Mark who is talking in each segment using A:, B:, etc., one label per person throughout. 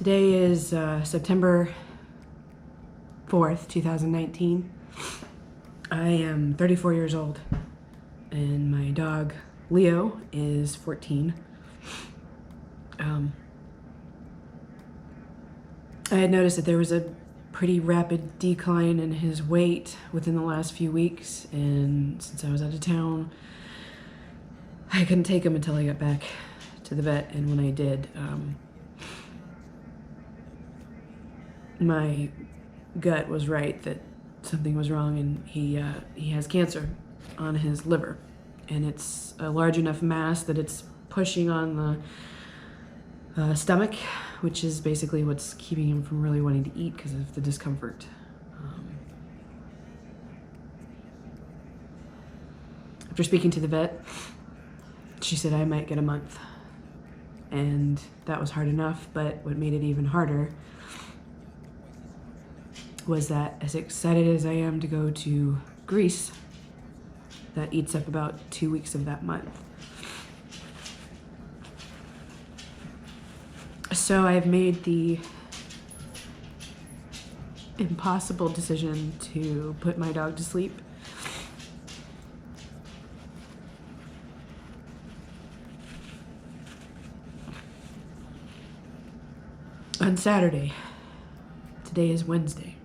A: Today is September 4th, 2019. I am 34 years old, and my dog, Leo, is 14. I had noticed that there was a pretty rapid decline in his weight within the last few weeks, and since I was out of town, I couldn't take him until I got back to the vet, and when I did, my gut was right that something was wrong, and he has cancer on his liver, and it's a large enough mass that it's pushing on the stomach, which is basically what's keeping him from really wanting to eat because of the discomfort. After speaking to the vet, she said I might get a month, and that was hard enough, but what made it even harder was that as excited as I am to go to Greece, that eats up about 2 weeks of that month. So I've made the impossible decision to put my dog to sleep. On Saturday. Today is Wednesday,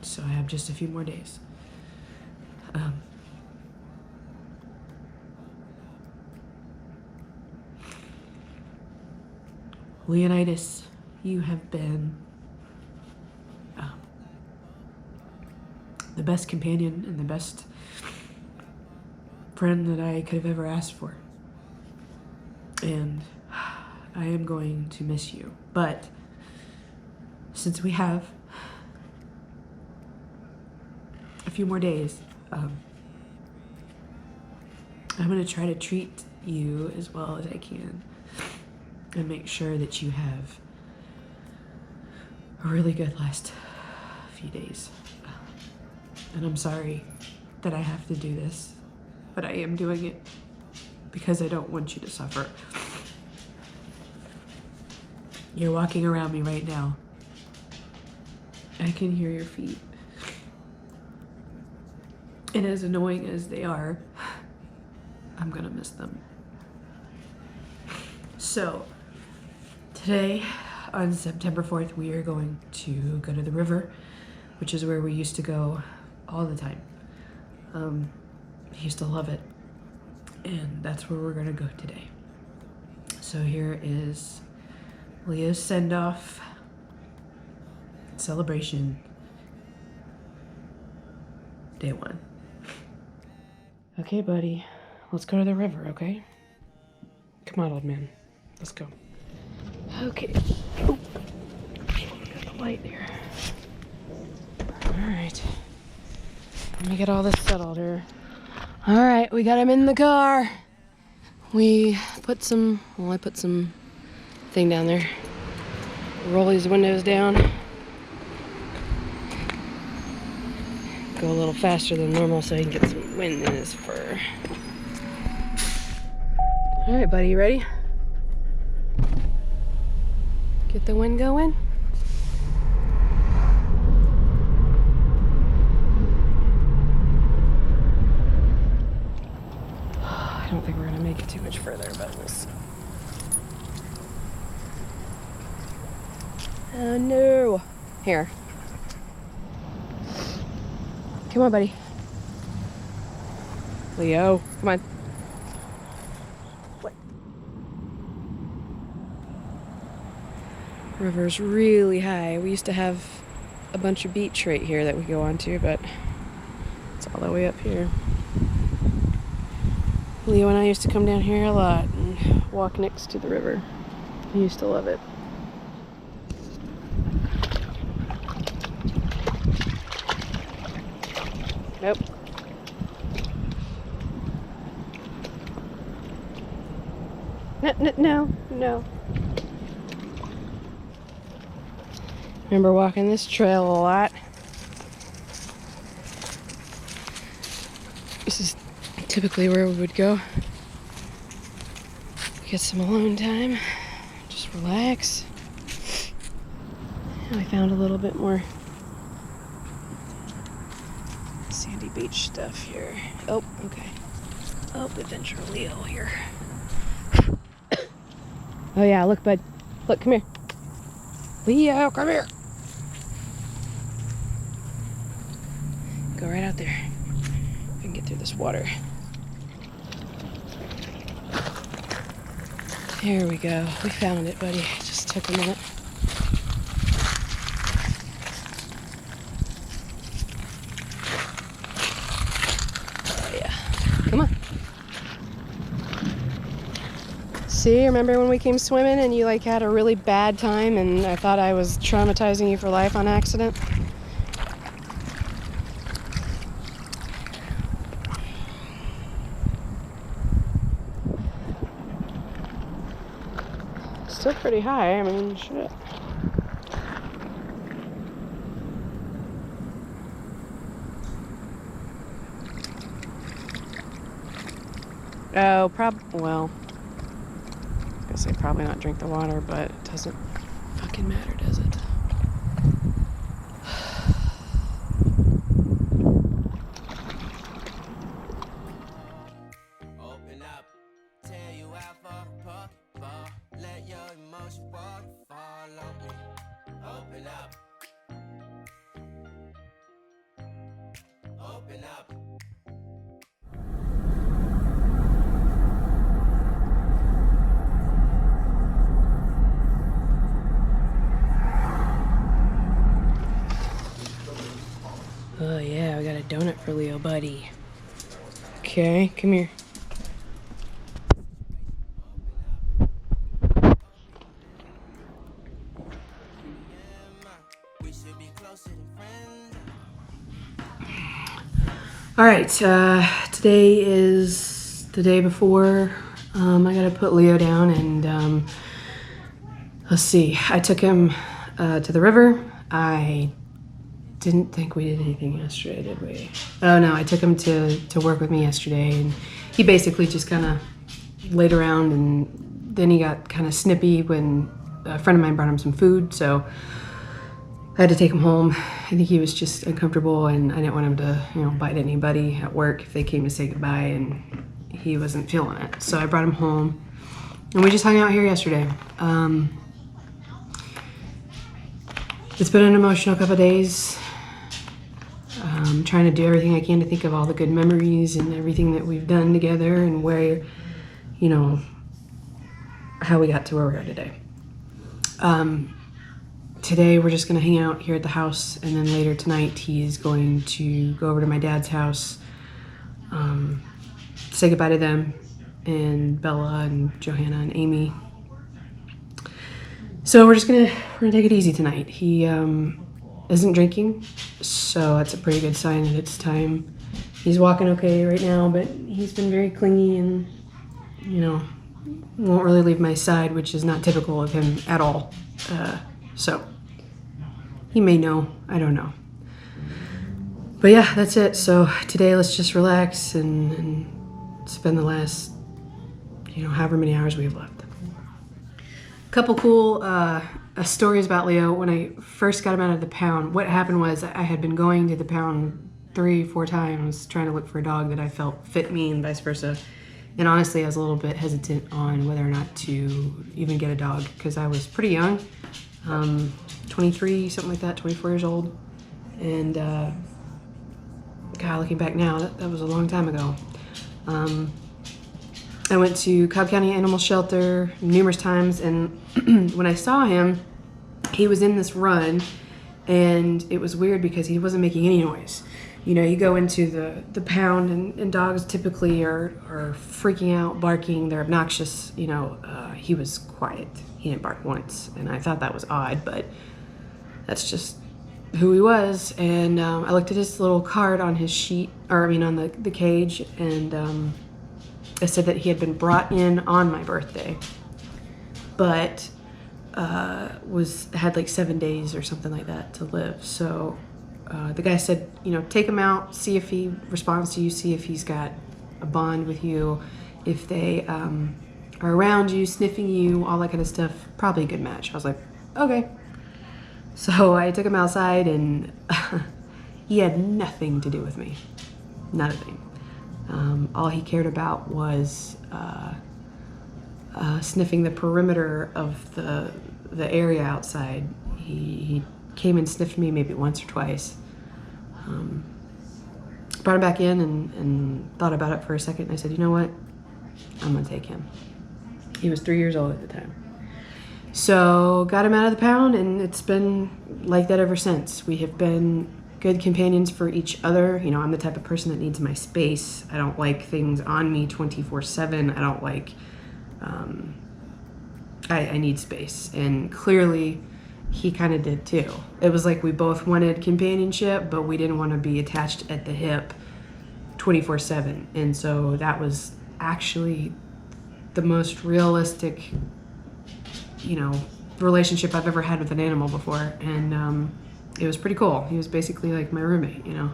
A: so I have just a few more days. Leonidas, you have been the best companion and the best friend that I could have ever asked for. And I am going to miss you. But since we have a few more days, I'm going to try to treat you as well as I can and make sure that you have a really good last few days. And I'm sorry that I have to do this, but I am doing it because I don't want you to suffer. You're walking around me right now. I can hear your feet. And as annoying as they are, I'm gonna miss them. So, today, on September 4th, we are going to go to the river, which is where we used to go all the time. I used to love it, and that's where we're gonna go today. So here is Leo's send-off celebration, day one. Okay, buddy, let's go to the river, okay? Come on, old man, let's go. Okay. Oh, got the light here. All right. Let me get all this settled here. All right, we got him in the car. I put some thing down there. Roll these windows down. Go a little faster than normal so he can get some wind in his fur. All right, buddy, you ready? Get the wind going. I don't think we're gonna make it too much further, but we'll see. Oh no! Here. Come on, buddy. Leo, come on. What? River's really high. We used to have a bunch of beach right here that we go onto, but it's all the way up here. Leo and I used to come down here a lot and walk next to the river. I used to love it. Nope. No. Remember walking this trail a lot. This is typically where we would go. Get some alone time. Just relax. I found a little bit more sandy beach stuff here. Oh, okay. Oh, adventure Leo here. Oh yeah, look, bud. Look, come here. Leo, come here. Go right out there. I can get through this water. There we go. We found it, buddy. It just took a minute. Oh yeah. Come on. See, remember when we came swimming and you like had a really bad time and I thought I was traumatizing you for life on accident? Still pretty high, I mean, shit. Oh, well, I was gonna say probably not drink the water, but it doesn't fucking matter, does it?
B: Open up, tear you out for puff, let your emotions waterfall on me. Open up, open up.
A: Oh yeah, we got a donut for Leo, buddy. Okay, come here.
B: We should be closer than friends.
A: All right, today is the day before I gotta put Leo down, and let's see. I took him to the river. I didn't think we did anything yesterday, did we? Oh no, I took him to work with me yesterday, and he basically just kind of laid around, and then he got kind of snippy when a friend of mine brought him some food, so I had to take him home. I think he was just uncomfortable, and I didn't want him to, bite anybody at work if they came to say goodbye, and he wasn't feeling it. So I brought him home, and we just hung out here yesterday. It's been an emotional couple of days. Trying to do everything I can to think of all the good memories and everything that we've done together and where, how we got to where we are today. Today we're just gonna hang out here at the house, and then later tonight he's going to go over to my dad's house, say goodbye to them, and Bella and Johanna and Amy. So we're gonna take it easy tonight. He isn't drinking, so that's a pretty good sign that it's time. He's walking okay right now, but he's been very clingy and, won't really leave my side, which is not typical of him at all. So he may know, I don't know. But yeah, that's it. So today let's just relax and spend the last, however many hours we have left. Couple cool stories about Leo. When I first got him out of the pound, what happened was I had been going to the pound 3-4 times trying to look for a dog that I felt fit me and vice versa. And honestly, I was a little bit hesitant on whether or not to even get a dog because I was pretty young, 23, something like that, 24 years old. And God, looking back now, that was a long time ago. I went to Cobb County Animal Shelter numerous times, and when I saw him, he was in this run, and it was weird because he wasn't making any noise. You go into the pound, and dogs typically are freaking out, barking, they're obnoxious. He was quiet. He didn't bark once, and I thought that was odd, but that's just who he was. And I looked at his little card on his sheet, on the cage, and it said that he had been brought in on my birthday, but had like 7 days or something like that to live. So the guy said, take him out, see if he responds to you, see if he's got a bond with you, if they are around you, sniffing you, all that kind of stuff. Probably a good match. I was like, okay. So I took him outside, and he had nothing to do with me. Nothing. All he cared about was sniffing the perimeter of the area outside. He came and sniffed me maybe once or twice. Brought him back in and thought about it for a second. And I said, you know what? I'm gonna take him. He was 3 years old at the time. So got him out of the pound, and it's been like that ever since. We have been good companions for each other. You know, I'm the type of person that needs my space. I don't like things on me 24/7. I don't like, I need space. And clearly he kind of did too. It was like we both wanted companionship, but we didn't want to be attached at the hip 24/7. And so that was actually the most realistic, you know, relationship I've ever had with an animal before. And it was pretty cool. He was basically like my roommate, you know.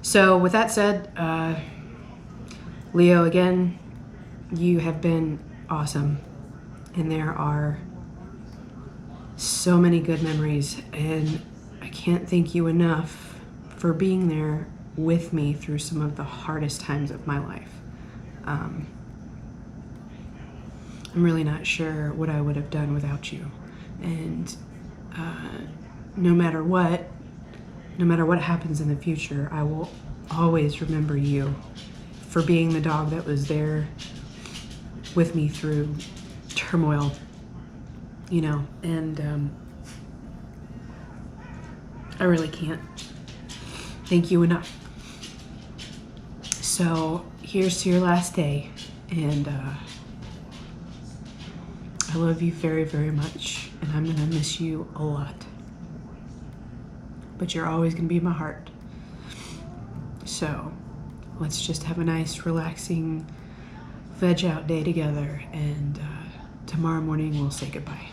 A: So with that said, Leo, again, you have been awesome. And there are so many good memories, and I can't thank you enough for being there with me through some of the hardest times of my life. I'm really not sure what I would have done without you. And no matter what happens in the future, I will always remember you for being the dog that was there with me through turmoil, you know. And I really can't thank you enough. So here's to your last day, and I love you very, very much, and I'm gonna miss you a lot. But you're always gonna be in my heart. So let's just have a nice, relaxing veg out day together, and tomorrow morning we'll say goodbye.